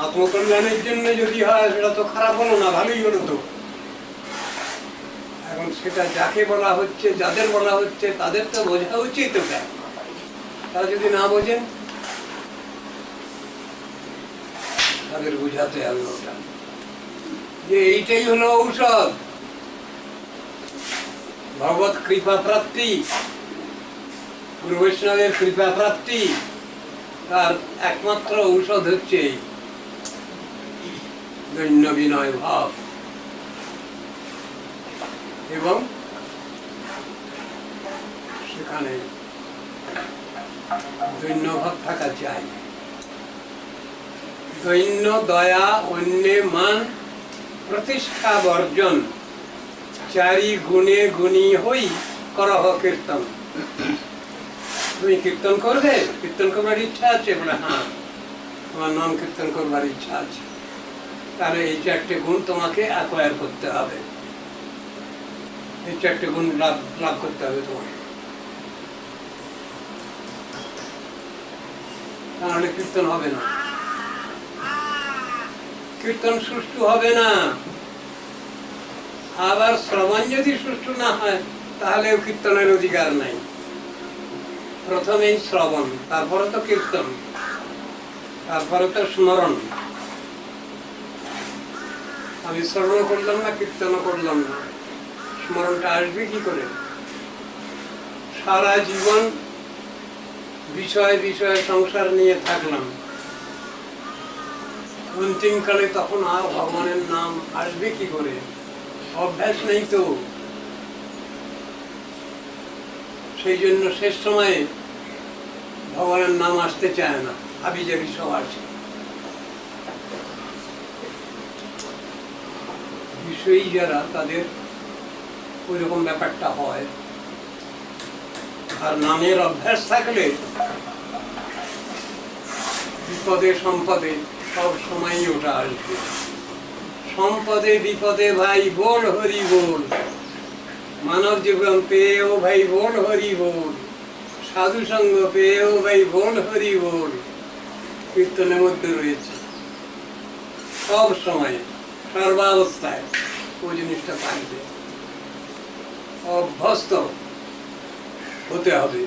আত্মকল্যাণের জন্য যদি হয় সেটা তো খারাপ হলো না, ভালোই হলো তো। এখন সেটা যাকে বলা হচ্ছে, যাদের বলা হচ্ছে তাদের তো বোঝা উচিত ওটা। তারা যদি না বোঝেন তাদের বোঝাতে হবে ওটা, যে এইটাই হলো ঔষধ। ভগবত কৃপা প্রাপ্তি, গুরু বৈষ্ণবের কৃপা প্রাপ্তি, তার একমাত্র ঔষধ হচ্ছে দৈন্য বিনয় ভাব এবং সেখানে দৈন্য ভাব থাকা চাই। দৈন্য দয়া অন্যে মান প্রতিষ্ঠা বর্জন, চারি গুণে গুণী হই করহ কীর্তন। তুমি কীর্তন করবে? কীর্তন করবার ইচ্ছা আছে? বলে হ্যাঁ, তোমার নাম কীর্তন করবার ইচ্ছা আছে। তাহলে এই চারটে গুণ তোমাকে অ্যাকোয়ার করতে হবে, এই চারটে গুণ লাভ করতে হবে তোমাকে, তাহলে কীর্তন হবে না, কীর্তন সুষ্ঠু হবে না। আবার শ্রবণ যদি সুষ্ঠু না হয় তাহলেও কীর্তনের অধিকার নাই। প্রথমেই শ্রবণ, তারপরে তো কীর্তন, তারপরে তো স্মরণ। আমি শ্রবণ করলাম না, কীর্তন করলাম না, স্মরণটা আসবে কি করে? সারা জীবন বিষয় বিষয় সংসার নিয়ে থাকলাম, অন্তিমকালে তখন আর ভগবানের নাম আসবে কি করে? অভ্যাস নেই তো। সেই জন্য শেষ সময়ে ভগবানের নাম আসতে চায় না, হাবিজাবি সব আছে। বিষয়ী যারা, তাদের ওই রকম ব্যাপারটা হয়। আর নামের অভ্যাস থাকলে বিপদে সম্পদে সব সময় ওটা আসবে। সম্পদে বিপদে ভাই বল হরি বল, মানব জীবন পেয়েও ভাই বল হরি বল, সাধু সঙ্গ পেয়েও ভাই বল হরি বল। কীর্তনের মধ্যে রয়েছে সব সময়, সর্বাবস্থায় ওই জিনিসটা থাকবে। অভ্যস্ত হতে হবে,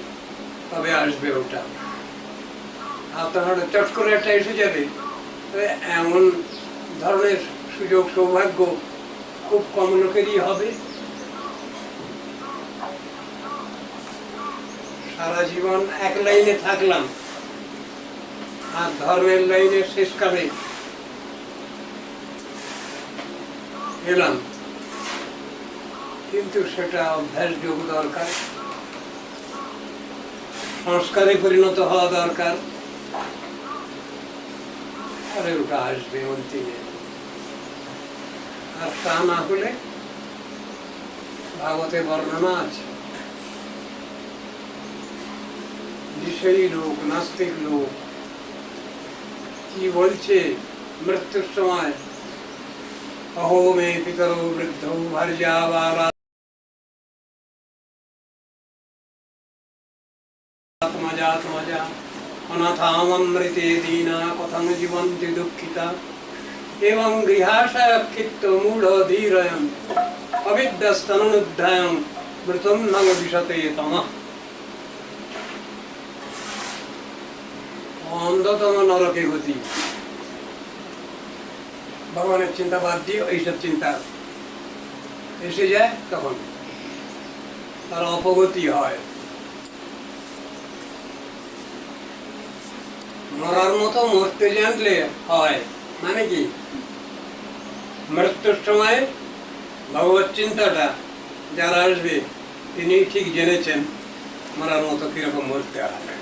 তবে আসবে ওটা। আপনার চট করে একটা এসে যাবে, এমন ধরনের সুযোগ সৌভাগ্য খুব কম লোকেরই হবে। সারা জীবন এক লাইনে থাকলাম, আর ধর্মের লাইনে শেষকালে এলাম, কিন্তু সেটা অভ্যাসযোগ দরকার, সংস্কারে পরিণত হওয়া দরকার। আরে ওটা আসবে অন্তিমে। আর তা না হলে ভাগবতে বর্ণনা আছে, বিষয়ী লোক, নাস্তিক লোক কি বলছে মৃত্যুর সময়, অহো মে পিতর বৃদ্ধ ভার্যা বালা আত্মজা অনাথামৃতে দীনা কথং জীবন্তি দুঃখিতা এবং গৃহাশয়ক্ষিপ্ত মূঢ় ধীরয়ং অবিদ্যস্তনুদ্ধায়ং মৃতম নং বিশতে তমঃ। অন্ধতম নরকে গতি। ভগবানের চিন্তা বাদ দিয়ে এইসব চিন্তা এসে যায়, তখন তার অপগতি হয়। মরার মতো মরতে জানলে হয়, মানে কি মৃত্যুর সময় ভগবত চিন্তাটা যারা আসবে তিনি ঠিক জেনেছেন মরার মতো কিরকম মরতে হয়।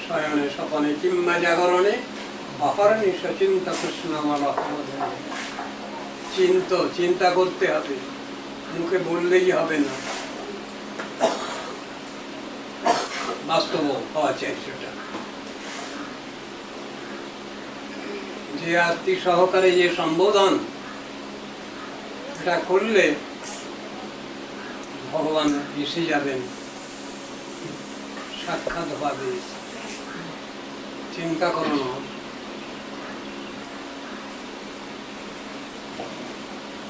শয়নে স্বপনে কিংবা জাগরণে অহরণে সচিন্তা কৃষ্ণমাল। চিন্তা করতে হবে, মুখে বললেই হবে না, বাস্তব হওয়া চাই সেটা। যে আত্মী সহকারে যে সম্বোধন, এটা করলে ভগবান এসে যাবেন, সাক্ষাৎ হবে। চিন্তা করো না,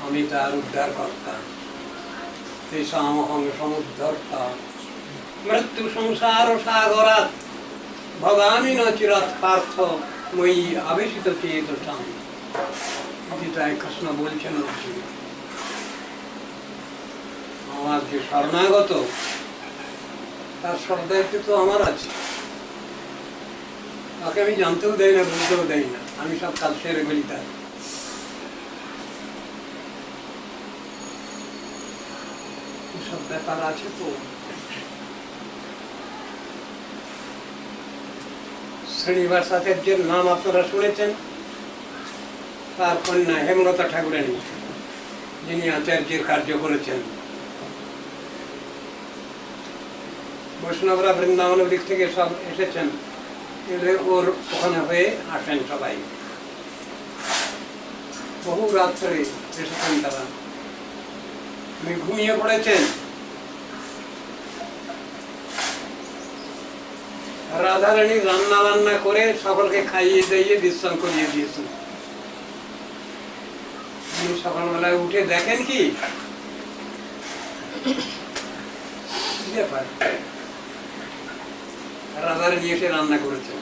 আমি তার উদ্ধার কর্তা, তেষামহং সমুদ্ধর্তা মৃত্যু সংসার সাগরাৎ ভবামি ন চিরাৎ পার্থ মই আবেশিত চেতসাম। গীতায় কৃষ্ণ বলছেন অর্জুন, আমার যে শরণাগত তার সব দায়িত্ব তো আমার আছে, তাকে আমি জানতেও দেয় না, বুঝতেও দেয় না, আমি সব কাজ সেরে ফেলি তার। সব ব্যাপার আছে তো। শ্রীনিবাস আচার্যের নাম আপনারা শুনেছেন, তার কন্যা হেমলতা ঠাকুরানী, যিনি আচার্যের কার্য করেছেন। বৈষ্ণবরা বৃন্দাবনের দিক থেকে সব এসেছেন, ওর ওখানে হয়ে আসেন সবাই। বহু রাত্রে এসেছেন তারা, উনি ঘুমিয়ে পড়েছেন। রাধারানী রান্না বান্না করে সকলকে খাইয়ে দিয়ে বিশ্রাম করিয়ে দিয়েছেন। উনি সকালবেলায় উঠে দেখেন কি রাধারানী এসে রান্না করেছেন।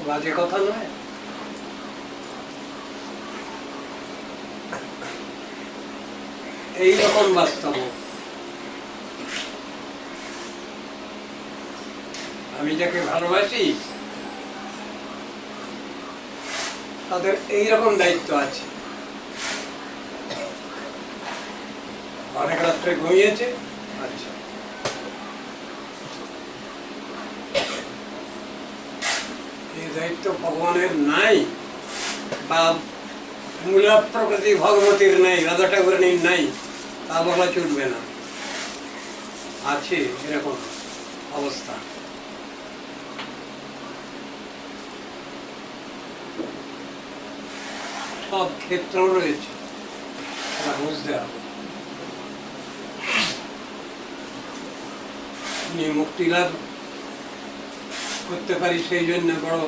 বাজে কথা নয়। এইরকম বাস্তব। আমি যাকে ভালোবাসি তাদের এইরকম দায়িত্ব আছে। অনেক রাত্রে ঘুমিয়েছে, আচ্ছা, এই দায়িত্ব ভগবানের নাই, বা মূলা প্রকৃতি ভগবতীর নাই, রাধা ঠাকুরানীর নাই, তা বলা চলবে না। আছে এরকম অবস্থা। সব ক্ষেত্র রয়েছে, বুঝতে হবে। মুক্তি লাভ করতে পারি সেই জন্য বড়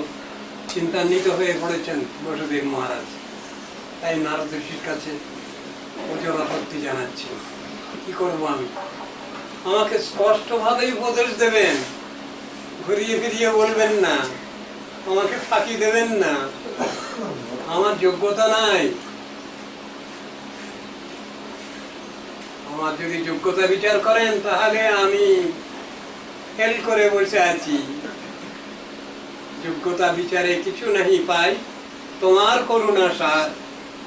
চিন্তান্বিত হয়ে পড়েছেন বসুদেব মহারাজ। তাই নারদ ঋষির কাছে ওজোর আপত্তি জানাচ্ছেন, কি করবো আমি? আমাকে স্পষ্টভাবেই উপদেশ দেবেন, ঘুরিয়ে ফিরিয়ে বলবেন না, আমাকে ফাঁকি দেবেন না। আমার যোগ্যতা নাই। আমার যদি যোগ্যতা বিচার করেন তাহলে আমি ফেল করে বসে আছি। যোগ্যতা বিচারে কিছু নাহি পাই, তোমার করুণা সার।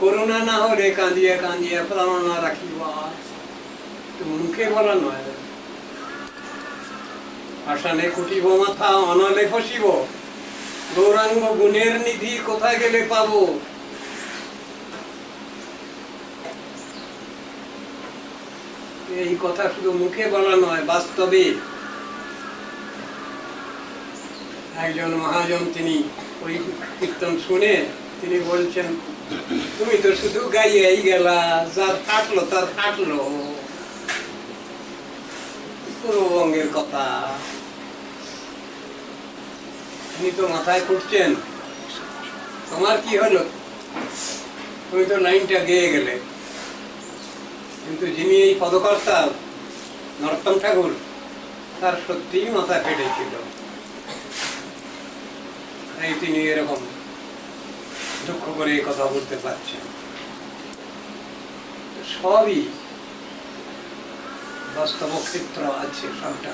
করুণা না হলে কাঁদিয়া কাঁদিয়া প্রাণ না রাখিবা। তো মুখে বলা নয়। আসানে কুটিব মাথা, অনলে ফসিব। গৌরাঙ্গ গুণের নিধি কোথায় গেলে পাবো? এই কথা শুধু মুখে বলা নয়, বাস্তবে। একজন মহাজন তিনি ওই কীর্তন শুনে তিনি বলছেন, তুমি তো শুধু গাইয়াই গেলা, যার কাটলো তার কাটলো। পূর্ববঙ্গের কথা তিনি তো মাথায় খুঁজছেন, তোমার কি হলো? তুমি তো লাইনটা গেয়ে গেলে। কিন্তু যিনি এই পদকর্তা নরোত্তম ঠাকুর, তার সত্যিই মাথা ফেটেছিল। তাই তিনি এরকম দুঃখ করে কথা বলতে পারছেন। সবই বাস্তব ক্ষেত্র আছে সবটা।